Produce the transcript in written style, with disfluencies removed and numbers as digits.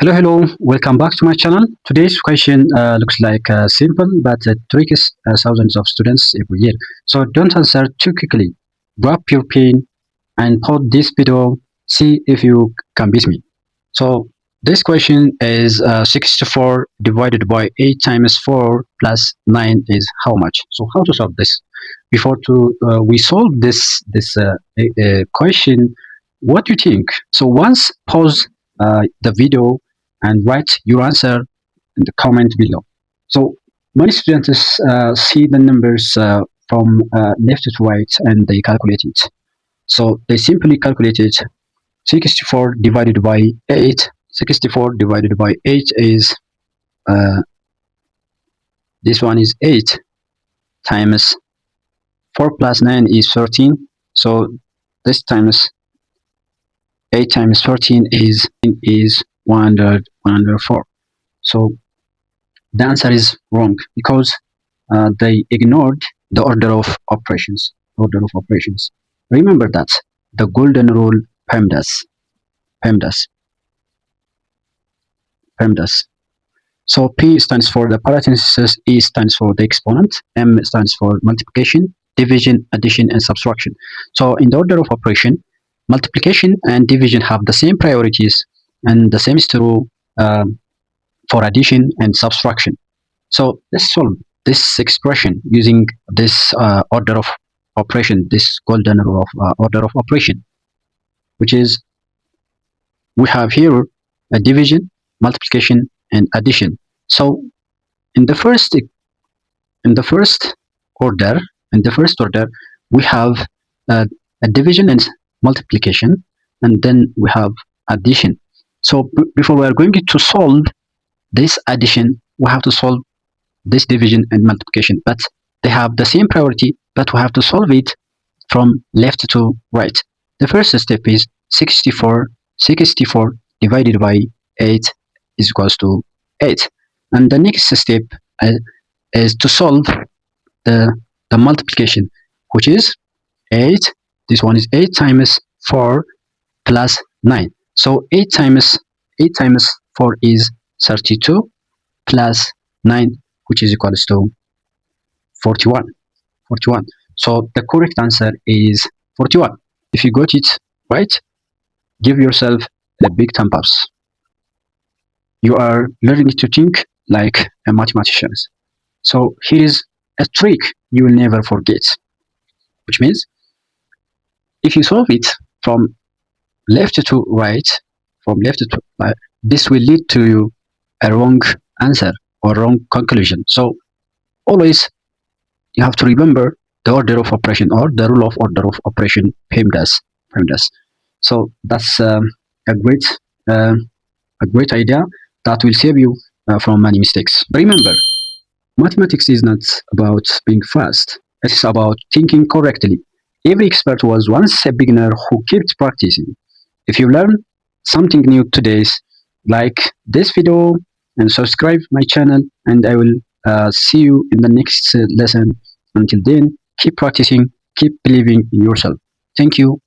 Hello, welcome back to my channel. Today's question looks like simple, but it tricks thousands of students every year. So don't answer too quickly. Grab your pen and pause this video. See if you can beat me. So this question is 64 divided by 8 times 4 plus 9 is how much? So how to solve this? Before we solve this question, what do you think? So once pause the video and write your answer in the comment below. So many students see the numbers from left to right and they calculate it. So they simply calculate it. 64 divided by 8. 64 divided by 8 is uh, this one is 8 times 4 plus 9 is 13. So this times 8 times 13 is 104. So the answer is wrong because they ignored the order of operations. Remember that the golden rule PEMDAS. PEMDAS. PEMDAS. So P stands for the parenthesis, E stands for the exponent, M stands for multiplication, division, addition, and subtraction. So in the order of operation, multiplication and division have the same priorities, and the same is true for addition and subtraction. So let's solve this expression using this order of operation, this golden rule of order of operation, which is we have here a division, multiplication, and addition. So in the first order, we have a division and multiplication, and then we have addition. So before we are going to solve this addition, we have to solve this division and multiplication, but they have the same priority, but we have to solve it from left to right. The first step is 64 divided by 8 is equals to 8, and the next step is to solve the multiplication, which is 8. This one is 8 times 4 plus 9. So 8 times 4 is 32 plus 9, which is equals to 41. So the correct answer is 41. If you got it right, give yourself a big thumb up. You are learning to think like a mathematician. So here is a trick you will never forget, which means if you solve it from left to right, this will lead to a wrong answer or wrong conclusion. So always you have to remember the order of operation or the rule of order of operation, PEMDAS. So that's a great idea that will save you from many mistakes. Remember, mathematics is not about being fast. It's about thinking correctly. Every expert was once a beginner who kept practicing. If you learn something new today, like this video and subscribe my channel, and I will see you in the next lesson. Until then, keep practicing, keep believing in yourself. Thank you.